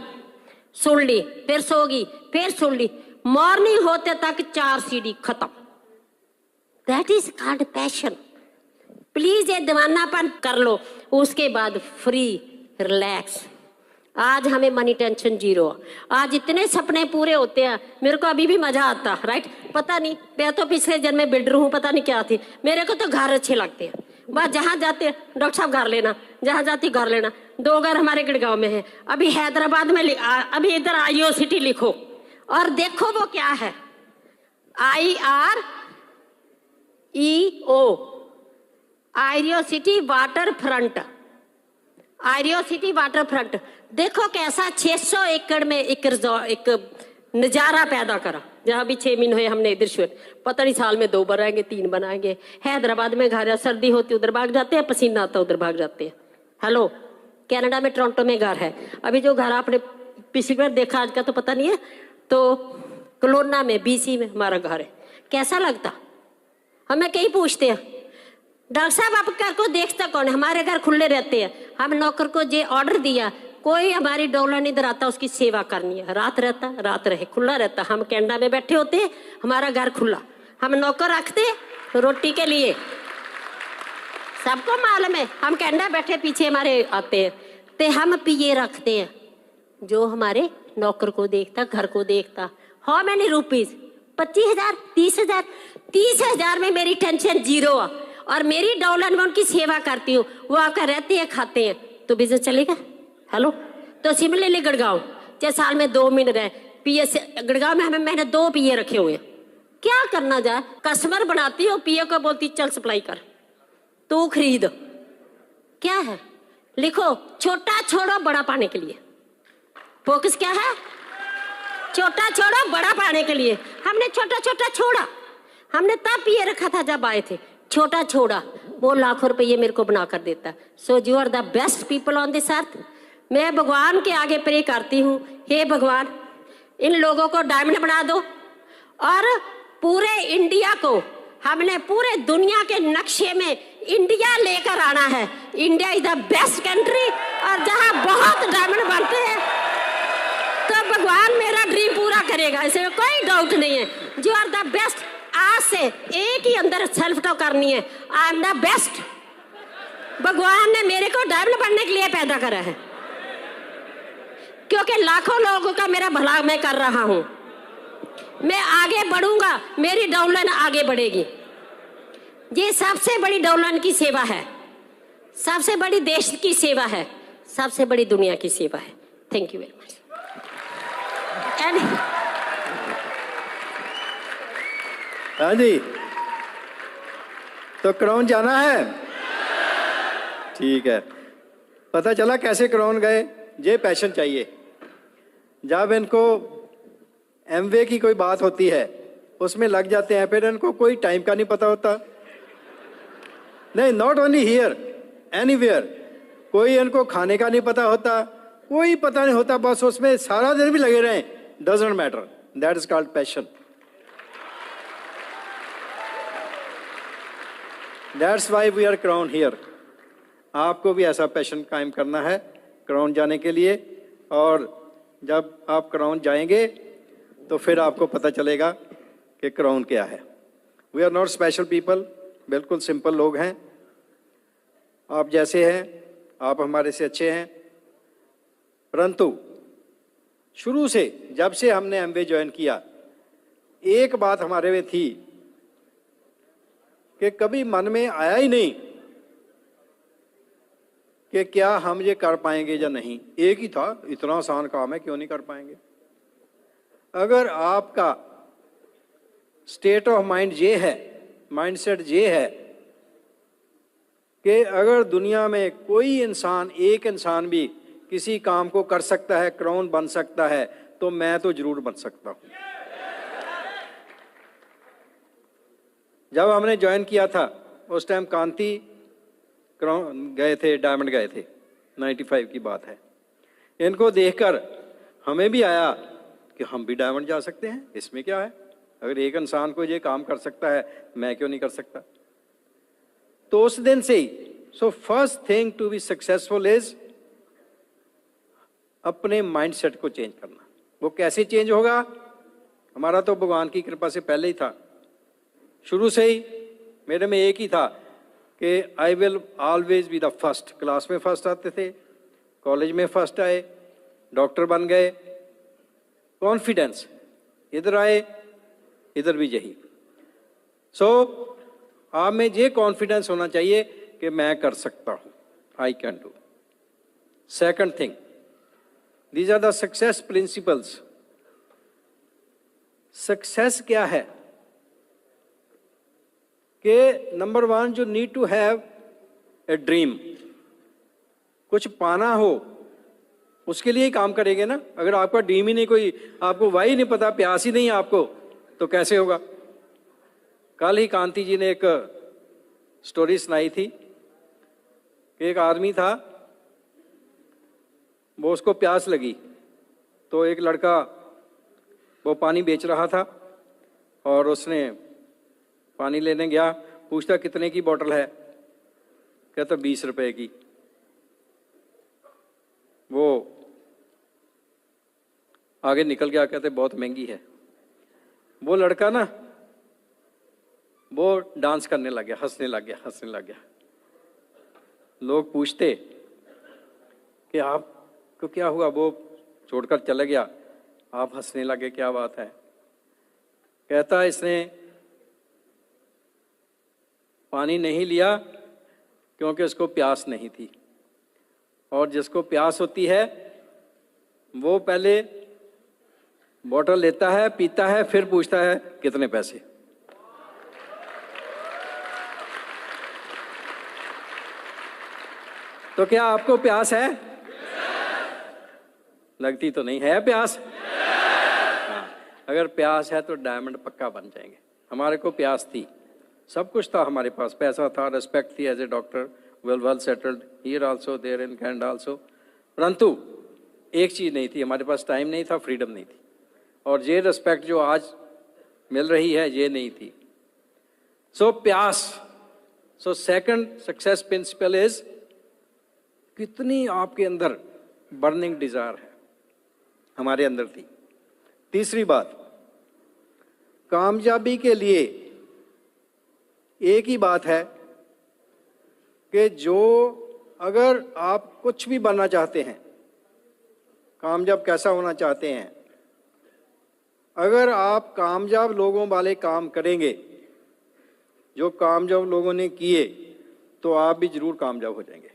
सुन ली, फिर सोगी, फिर सुन ली, मॉर्निंग होते तक 4 CD खत्म। That is called passion. Please ये दीवानापन कर लो, उसके बाद फ्री रिलैक्स। आज हमें मनी टेंशन 0। आज इतने सपने पूरे होते हैं, मेरे को अभी भी मजा आता, राइट। पता नहीं, मैं तो पिछले जन्म में बिल्डर हूँ, पता नहीं क्या थी। मेरे को तो घर अच्छे लगते हैं, बस जहाँ जाते डॉक्टर साहब घर लेना, जहाँ जाती घर लेना। 2 घर हमारे गुड़गांव में है, अभी हैदराबाद में अभी इधर IO सिटी लिखो और देखो वो क्या है, IREO, IREO city water front, IREO city water front. देखो कैसा 600 एकड़ में एक नजारा पैदा करा। जहाँ भी 6 महीने हुए हमने इधर शुरू, पता नहीं साल में 2 बनाएंगे 3 बनाएंगे। हैदराबाद में घर, सर्दी होती उधर भाग जाते हैं, पसीना आता उधर भाग जाते हैं। हेलो, कनाडा में टोरंटो में घर है। अभी जो घर आपने पिछली बार देखा, आज का तो पता नहीं है, तो कलोना में BC में हमारा घर है। कैसा लगता? हमें कहीं पूछते हैं डॉक्टर साहब आप घर को देखता कौन है? हमारे घर खुले रहते हैं, हम नौकर को जे ऑर्डर दिया, कोई हमारी डोला नहीं डराता, उसकी सेवा करनी है। रात रहता, रात रहे, खुला रहता। हम कनाडा में बैठे होते, हमारा घर खुला, हम नौकर रखते रोटी के लिए, सबको मालूम है, हम कनाडा बैठे पीछे हमारे आते हैं, ते हम पिए रखते हैं, जो हमारे नौकर को देखता, घर को देखता। How many rupees? 25,000, 30,000। 30,000 में मेरी टेंशन जीरो है, और मेरी डॉलर में उनकी सेवा करती हूँ, वो आकर रहते हैं, खाते हैं, तो बिजनेस चलेगा। हेलो, तो सिमिलरली गुड़गांव, चाहे साल में 2 महीने रहे पीए से, गुड़गांव में हमें मैंने 2 पीए रखे हुए, क्या करना जाए, कस्टमर बनाती हो, पीए को बोलती चल सप्लाई कर, तू खरीद, क्या है, लिखो छोटा छोड़ो बड़ा पाने के लिए। फोकस क्या है? छोटा छोड़ो बड़ा पाने के लिए। हमने छोटा छोटा छोड़ा, हमने तब पीए रखा था जब आए थे, छोटा छोड़ा, वो लाखों रुपये मेरे को बना कर देता। So you are the best people on this earth. मैं भगवान के आगे प्रे करती हूँ, हे भगवान इन लोगों को डायमंड बना दो, और पूरे इंडिया को, हमने पूरे दुनिया के नक्शे में इंडिया लेकर आना है। India is the best country, और जहाँ बहुत डायमंड बनते हैं तो भगवान मेरा ड्रीम पूरा करेगा, इसमें कोई डाउट नहीं है। You are the best. आज से एक ही अंदर सेल्फ टॉक करनी है, आई एम द बेस्ट। भगवान ने मेरे को डायमंड बनने के लिए पैदा करा है, क्योंकि लाखों लोगों का मेरा भला मैं कर रहा हूं। मैं आगे बढ़ूंगा, मेरी डाउनलाइन आगे बढ़ेगी। ये सबसे बड़ी डाउनलाइन की सेवा है, सबसे बड़ी देश की सेवा है, सबसे बड़ी दुनिया की सेवा है। Thank you very much. हाँ जी, तो क्राउन जाना है? ठीक है, पता चला कैसे क्राउन गए। ये पैशन चाहिए। जब इनको एमवे की कोई बात होती है उसमें लग जाते हैं, फिर इनको कोई टाइम का नहीं पता होता। नहीं, नॉट ओनली हियर, एनीवेयर। कोई इनको खाने का नहीं पता होता, कोई पता नहीं होता, बस उसमें सारा दिन भी लगे रहें, doesn't matter. That is called passion. That's why we are crown here. आपको भी ऐसा पैशन कायम करना है क्राउन जाने के लिए, और जब आप क्राउन जाएंगे तो फिर आपको पता चलेगा कि क्राउन क्या है। We are not special people, बिल्कुल सिंपल लोग हैं। आप जैसे हैं, आप हमारे से अच्छे हैं, परंतु शुरू से जब से हमने एमवे ज्वाइन किया, एक बात हमारे में थी कि कभी मन में आया ही नहीं कि क्या हम ये कर पाएंगे या नहीं। एक ही था, इतना आसान काम है, क्यों नहीं कर पाएंगे। अगर आपका स्टेट ऑफ माइंड ये है, माइंडसेट ये है कि अगर दुनिया में कोई इंसान, एक इंसान भी किसी काम को कर सकता है, क्राउन बन सकता है, तो मैं तो जरूर बन सकता हूं। जब हमने ज्वाइन किया था उस टाइम कांति क्राउन गए थे, डायमंड गए थे, 95 की बात है। इनको देखकर हमें भी आया कि हम भी डायमंड जा सकते हैं, इसमें क्या है, अगर एक इंसान को ये काम कर सकता है, मैं क्यों नहीं कर सकता। तो उस दिन से ही, so first thing to be successful is अपने माइंडसेट को चेंज करना। वो कैसे चेंज होगा? हमारा तो भगवान की कृपा से पहले ही था, शुरू से ही मेरे में एक ही था कि I will always be the first. Class में फर्स्ट आते थे, कॉलेज में फर्स्ट आए, डॉक्टर बन गए। कॉन्फिडेंस, इधर आए इधर भी यही। सो आप में ये कॉन्फिडेंस होना चाहिए कि मैं कर सकता हूं, I can do. Second thing, these are the success principles. Success क्या है कि number 1, you need to have a dream. कुछ पाना हो उसके लिए ही काम करेंगे ना। अगर आपका ड्रीम ही नहीं, कोई आपको वाही नहीं पता, प्यास ही नहीं आपको, तो कैसे होगा। कल ही कांति जी ने एक स्टोरी सुनाई थी कि एक आदमी था, वो उसको प्यास लगी, तो एक लड़का वो पानी बेच रहा था और उसने पानी लेने गया, पूछता कितने की बोतल है, कहता 20 रुपए की। वो आगे निकल गया, कहते बहुत महंगी है। वो लड़का ना वो डांस करने लग गया, हंसने लग गया। लोग पूछते कि आपको क्या हुआ, वो छोड़कर चला गया, आप हंसने लगे, क्या बात है? कहता इसने पानी नहीं लिया क्योंकि उसको प्यास नहीं थी, और जिसको प्यास होती है वो पहले बोतल लेता है, पीता है, फिर पूछता है कितने पैसे। तो क्या आपको प्यास है? लगती तो नहीं है प्यास। हाँ, अगर प्यास है तो डायमंड पक्का बन जाएंगे। हमारे को प्यास थी, सब कुछ था हमारे पास, पैसा था, रिस्पेक्ट थी as a doctor, well settled here also, there in Canada also. परंतु एक चीज़ नहीं थी, हमारे पास टाइम नहीं था, फ्रीडम नहीं थी, और ये रिस्पेक्ट जो आज मिल रही है ये नहीं थी। सो प्यास। So second success principle is कितनी आपके अंदर बर्निंग डिजायर है, हमारे अंदर थी। तीसरी बात, कामयाबी के लिए एक ही बात है कि जो अगर आप कुछ भी बनना चाहते हैं, कामयाब कैसा होना चाहते हैं, अगर आप कामयाब लोगों वाले काम करेंगे जो कामयाब लोगों ने किए, तो आप भी जरूर कामयाब हो जाएंगे।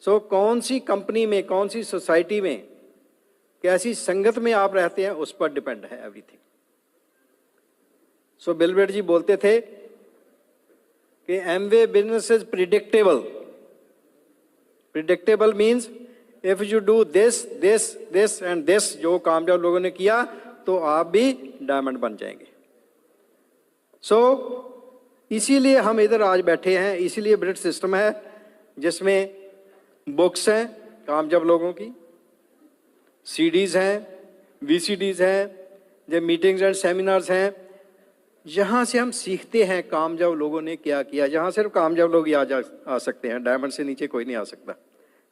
सो कौन सी कंपनी में, कौन सी सोसाइटी में, कैसी संगत में आप रहते हैं, उस पर डिपेंड है एवरीथिंग। सो बिल गेट्स जी बोलते थे कि Amway business is predictable. Predictable means if you do this this this and this, जो कामयाब लोगों ने किया, तो आप भी डायमंड बन जाएंगे। सो इसीलिए हम इधर आज बैठे हैं, इसीलिए ब्रिट सिस्टम है जिसमें बुक्स हैं कामयाब लोगों की, सीडीज हैं, वीसीडीज हैं, जो मीटिंग्स एंड सेमिनार्स हैं, यहाँ से हम सीखते हैं कामयाब लोगों ने क्या किया। यहाँ सिर्फ कामयाब लोग ही आ सकते हैं, डायमंड से नीचे कोई नहीं आ सकता,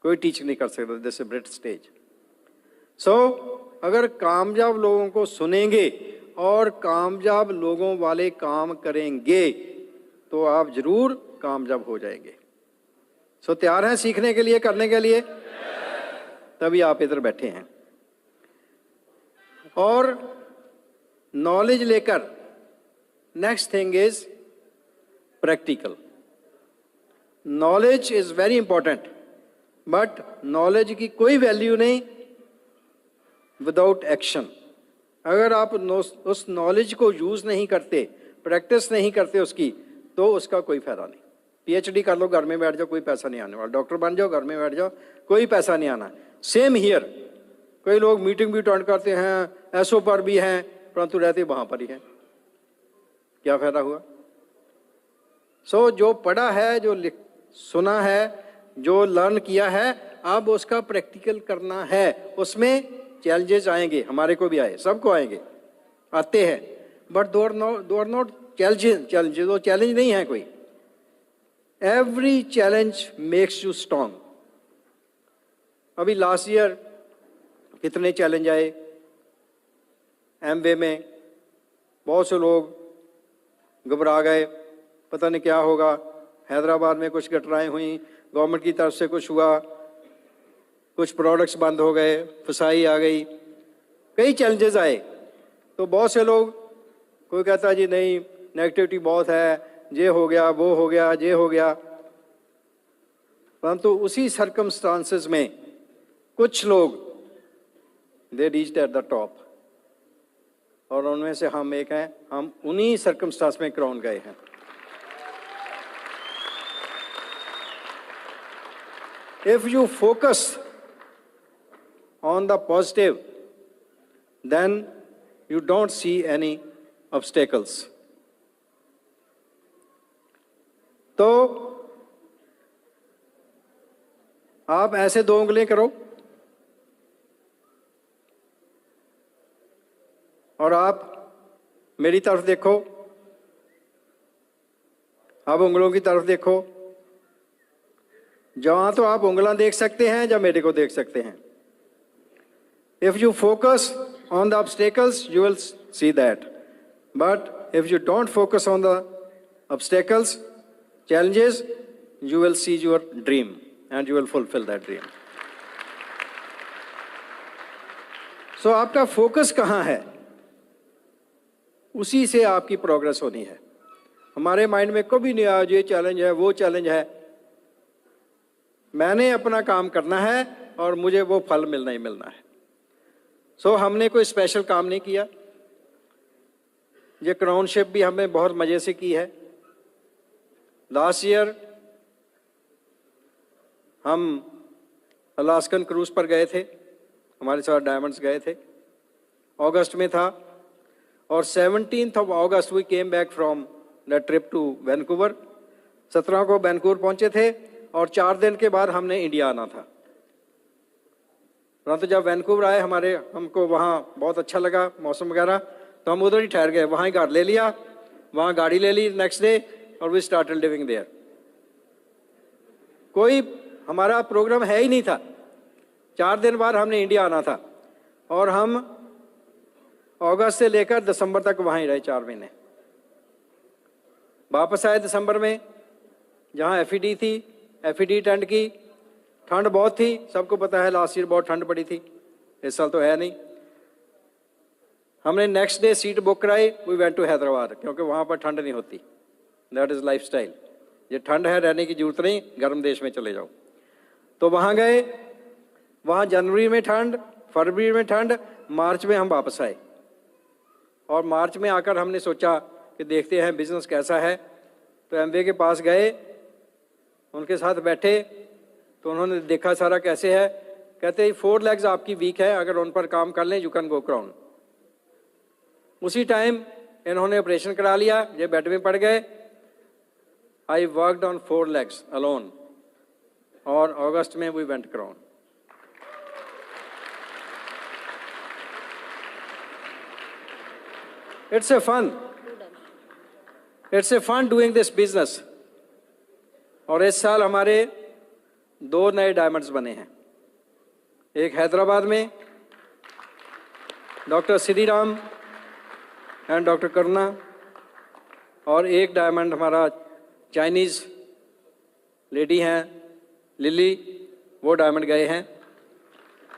कोई टीच नहीं कर सकता जैसे ब्रिट स्टेज। सो अगर कामयाब लोगों को सुनेंगे और कामयाब लोगों वाले काम करेंगे तो आप जरूर कामयाब हो जाएंगे। सो तैयार हैं सीखने के लिए, करने के लिए? तभी आप इधर बैठे हैं। और नॉलेज लेकर next thing is practical. Knowledge is very important, but knowledge की कोई वैल्यू नहीं विदाउट एक्शन। अगर आप उस नॉलेज को यूज नहीं करते, प्रैक्टिस नहीं करते उसकी, तो उसका कोई फायदा नहीं। पीएचडी कर लो, घर में बैठ जाओ, कोई पैसा नहीं आने वाला। डॉक्टर बन जाओ, घर में बैठ जाओ, कोई पैसा नहीं आना। सेम हियर, कई लोग मीटिंग भी अटेंड करते हैं, एसओ पर भी हैं, परंतु रहते वहां पर ही हैं, क्या फायदा हुआ? सो जो पढ़ा है, जो सुना है, जो लर्न किया है, अब उसका प्रैक्टिकल करना है। उसमें चैलेंजेस आएंगे, हमारे को भी आए, सबको आएंगे, आते हैं, बट दो आर नॉट चैलेंजेस, वो चैलेंज नहीं है कोई। Every challenge makes you strong. अभी लास्ट ईयर कितने चैलेंज आए एमवे में, बहुत से लोग घबरा गए, पता नहीं क्या होगा। हैदराबाद में कुछ घटनाएं हुई, गवर्नमेंट की तरफ से कुछ हुआ, कुछ प्रोडक्ट्स बंद हो गए, फसाई आ गई, कई चैलेंजेस आए। तो बहुत से लोग, कोई कहता जी नहीं नेगेटिविटी बहुत है, ये हो गया, वो हो गया, ये हो गया। परंतु उसी सर्कमस्टांसेस में कुछ लोग they reached at the top, और उनमें से हम एक हैं। हम उन्हीं सर्कमस्टांस में क्राउन गए हैं। If you focus on the positive, then you don't see any obstacles. तो आप ऐसे 2 उंगलियां करो और आप मेरी तरफ देखो, आप उंगलों की तरफ देखो। जहां तो आप उंगलियां देख सकते हैं या मेरे को देख सकते हैं। If you focus on the obstacles, you will see that. But if you don't focus on the obstacles, challenges, you will seize your dream and you will fulfill that dream. So आपका focus कहाँ है, उसी से आपकी progress होनी है। हमारे mind में कभी नहीं आया ये चैलेंज है, वो चैलेंज है। मैंने अपना काम करना है और मुझे वो फल मिलना ही मिलना है। सो हमने कोई स्पेशल काम नहीं किया। ये क्राउनशिप भी हमने बहुत मजे से की है। लास्ट ईयर हम अलास्कन क्रूज पर गए थे, हमारे साथ डायमंड्स गए थे, अगस्त में था, और 17th of August we came back from the trip to Vancouver. 17 को वैंकूवर पहुंचे थे और 4 दिन के बाद हमने इंडिया आना था। परंतु जब वैंकूवर आए हमको वहाँ बहुत अच्छा लगा मौसम वगैरह, तो हम उधर ही ठहर गए, वहाँ ही घर ले लिया, वहाँ गाड़ी ले ली नेक्स्ट डे और वी स्टार्टेड लिविंग देयर। कोई हमारा प्रोग्राम है ही नहीं था। 4 दिन बाद हमने इंडिया आना था और हम अगस्त से लेकर दिसंबर तक वहाँ ही रहे, 4 महीने। वापस आए दिसंबर में, जहाँ एफईडी थी, एफईडी टेंट की। ठंड बहुत थी, सबको पता है लास्ट ईयर बहुत ठंड पड़ी थी, इस साल तो है नहीं। हमने नेक्स्ट डे सीट बुक कराई, वी वेंट टू हैदराबाद, क्योंकि वहाँ पर ठंड नहीं होती। That is life style. ये ठंड है, रहने की जरूरत नहीं, गर्म देश में चले जाओ। तो वहाँ गए, वहाँ जनवरी में ठंड, फरवरी में ठंड, मार्च में हम वापस आए। और मार्च में आकर हमने सोचा कि देखते हैं बिजनेस कैसा है। तो एमवे के पास गए, उनके साथ बैठे, तो उन्होंने देखा सारा कैसे है। कहते 4 legs आपकी वीक है, अगर उन पर काम कर लें यू कैन गो क्राउन। उसी टाइम इन्होंने ऑपरेशन करा लिया, ये बेड में पड़ गए। I worked on 4 legs alone, और अगस्त में we went crown. It's a fun doing this business. और इस साल हमारे 2 नए डायमंड्स बने हैं। एक हैदराबाद में डॉक्टर श्रीराम एंड डॉक्टर करुणा, और एक डायमंड हमारा चाइनीज़ लेडी हैं लिली, वो डायमंड गए हैं।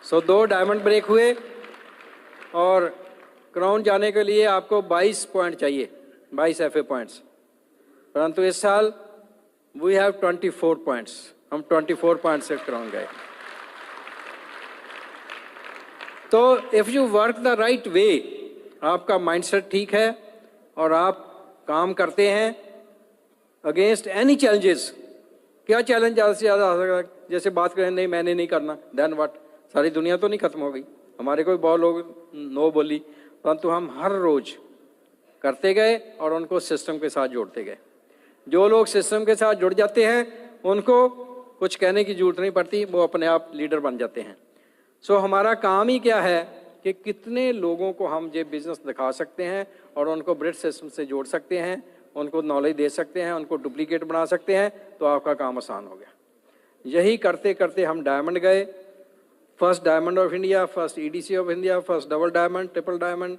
सो 2 डायमंड ब्रेक हुए, और क्राउन जाने के लिए आपको 22 पॉइंट चाहिए, 22 FA पॉइंट्स। परंतु इस साल वी हैव 24 पॉइंट्स, हम 24 पॉइंट से क्राउन गए। तो if you work the right way, आपका माइंडसेट ठीक है और आप काम करते हैं अगेंस्ट एनी चैलेंजेस। क्या चैलेंज ज़्यादा से ज़्यादा आ सकता है? जैसे बात करें नहीं मैंने नहीं करना, देन व्हाट, सारी दुनिया तो नहीं खत्म हो गई। हमारे कोई बहुत लोग नो बोली, परंतु हम हर रोज करते गए और उनको सिस्टम के साथ जोड़ते गए। जो लोग सिस्टम के साथ जुड़ जाते हैं उनको कुछ कहने की जरूरत नहीं पड़ती, वो अपने आप लीडर बन जाते हैं। सो हमारा काम ही क्या है कि कितने लोगों को हम ये बिजनेस दिखा सकते हैं और उनको ब्रिज सिस्टम से जोड़ सकते हैं, उनको नॉलेज दे सकते हैं, उनको डुप्लीकेट बना सकते हैं, तो आपका काम आसान हो गया। यही करते करते हम डायमंड गए, first diamond of India, first EDC of India, first double diamond, triple diamond,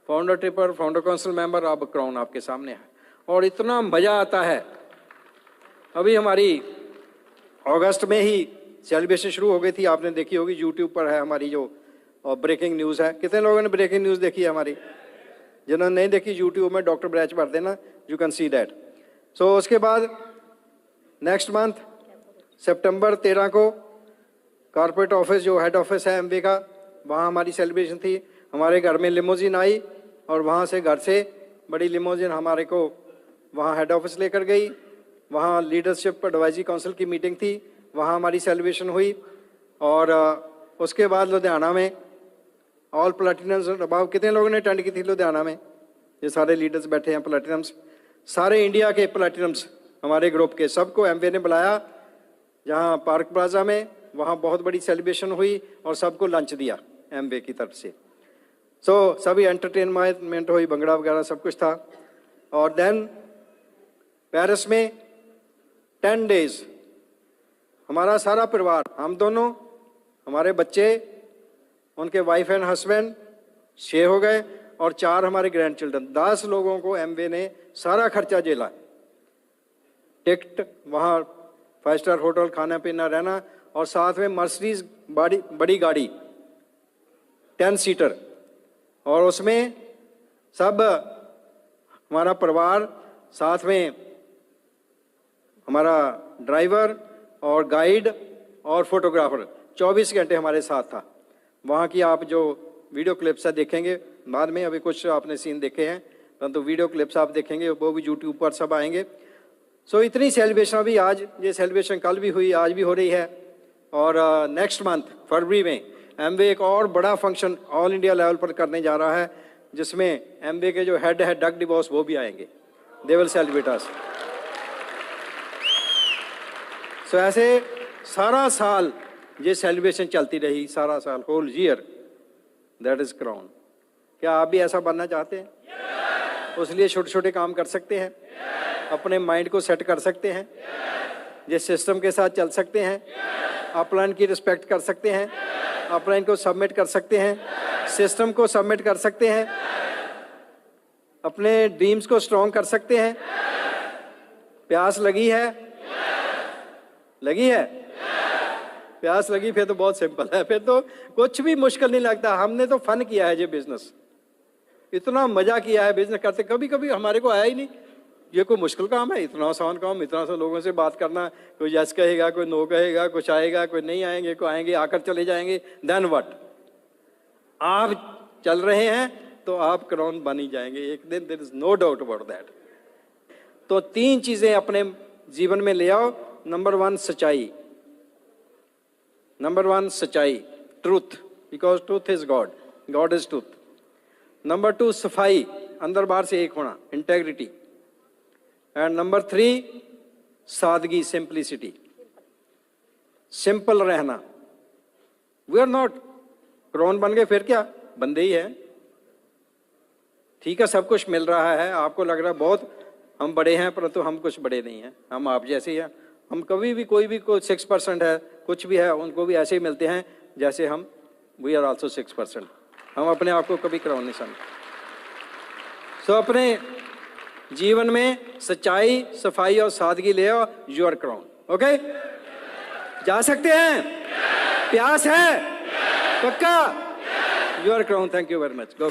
founder tripper, founder council member, अब क्राउन आपके सामने है। और इतना मज़ा आता है। अभी हमारी अगस्त में ही सेलिब्रेशन शुरू हो गई थी, आपने देखी होगी, यूट्यूब पर है हमारी जो ब्रेकिंग न्यूज़ है। कितने लोगों ने ब्रेकिंग न्यूज़ देखी है हमारी? जिन्होंने नहीं देखी यूट्यूब में डॉक्टर ब्रैच भर देना, यू कैन सी दैट। सो उसके बाद नेक्स्ट मंथ सितंबर 13 को कॉर्पोरेट ऑफिस जो हेड ऑफिस है एमवे का, वहाँ हमारी सेलिब्रेशन थी। हमारे घर में लिमोजिन आई और वहाँ से घर से बड़ी लिमोजिन हमारे को वहाँ हेड ऑफिस लेकर गई। वहाँ लीडरशिप एडवाइजरी काउंसिल की मीटिंग थी, वहाँ हमारी सेलिब्रेशन हुई। और उसके बाद लुधियाना में ऑल प्लेटिनम्स, अबाव कितने लोगों ने अटेंड की थी लुधियाना में? ये सारे लीडर्स बैठे हैं प्लेटिनम्स, सारे इंडिया के प्लेटिनम्स हमारे ग्रुप के, सबको एमवे ने बुलाया जहाँ पार्क प्लाजा में। वहाँ बहुत बड़ी सेलिब्रेशन हुई और सबको लंच दिया एमवे की तरफ से। सो सभी एंटरटेनमेंट हुई, भंगड़ा वगैरह सब कुछ था। और देन पेरिस में 10 डेज हमारा सारा परिवार, हम दोनों, हमारे बच्चे, उनके वाइफ एंड हस्बैंड 6 हो गए और 4 हमारे ग्रैंड चिल्ड्रन, 10 लोगों को एमवे ने सारा खर्चा झेला। टिकट वहाँ 5 स्टार होटल, खाना पीना रहना, और साथ में मर्सिडीज बड़ी गाड़ी 10 सीटर, और उसमें सब हमारा परिवार, साथ में हमारा ड्राइवर और गाइड और फोटोग्राफर 24 घंटे हमारे साथ था। वहाँ की आप जो वीडियो क्लिप्स देखेंगे बाद में, अभी कुछ आपने सीन देखे हैं, परंतु वीडियो क्लिप्स आप देखेंगे वो भी यूट्यूब पर सब आएंगे। सो इतनी सेलिब्रेशन अभी आज, ये सेलिब्रेशन कल भी हुई, आज भी हो रही है, और नेक्स्ट मंथ फरवरी में एमवे एक और बड़ा फंक्शन ऑल इंडिया लेवल पर करने जा रहा है, जिसमें एमवे के जो हेड है डग डिवॉस वो भी आएंगे, दे विल सेलिब्रेट अस। सो ऐसे सारा साल ये सेलिब्रेशन चलती रही, सारा साल, whole year, that is crown. क्या आप भी ऐसा बनना चाहते हैं? उस लिए छोटे छोटे काम कर सकते हैं, अपने माइंड को सेट कर सकते हैं, जिस सिस्टम के साथ चल सकते हैं, अपलाइन की रिस्पेक्ट कर सकते हैं, अपलाइन को सबमिट कर सकते हैं, सिस्टम को सबमिट कर सकते हैं, अपने ड्रीम्स को स्ट्रॉन्ग कर सकते हैं। प्यास लगी है? लगी है? प्यास लगी, फिर तो बहुत सिंपल है, फिर तो कुछ भी मुश्किल नहीं लगता। हमने तो फन किया है ये बिजनेस, इतना मजा किया है बिजनेस करते, कभी कभी हमारे को आया ही नहीं ये कोई मुश्किल काम है, इतना आसान काम, इतना सा लोगों से बात करना, कोई यस कहेगा, कोई नो कहेगा, कुछ आएगा, कोई नहीं आएंगे, कोई आएंगे आकर चले जाएंगे, देन व्हाट। आप चल रहे हैं तो आप क्राउन बन ही जाएंगे एक दिन, there is no doubt about that. तो 3 चीजें अपने जीवन में ले आओ। नंबर 1 सच्चाई, नंबर 1 सच्चाई, truth, because truth is God, God is truth. Number 2 सफाई, अंदर बाहर से एक होना, इंटेग्रिटी। एंड नंबर 3 सादगी, सिंप्लिसिटी, सिंपल रहना। वी आर नॉट क्राउन बन गए फिर क्या, बंदे ही है। ठीक है, सब कुछ मिल रहा है, आपको लग रहा है बहुत हम बड़े हैं, परंतु हम कुछ बड़े नहीं हैं, हम आप जैसे ही हैं। हम कभी भी कोई 6% है, कुछ भी है, उनको भी ऐसे ही मिलते हैं जैसे हम, वी आर ऑल्सो 6%। हम अपने आप को कभी क्राउन नहीं समझते। सो अपने जीवन में सच्चाई, सफाई और सादगी ले आओ, यू आर क्राउन। ओके, जा सकते हैं? प्यास है? पक्का? You are crown. Thank you very much. Go.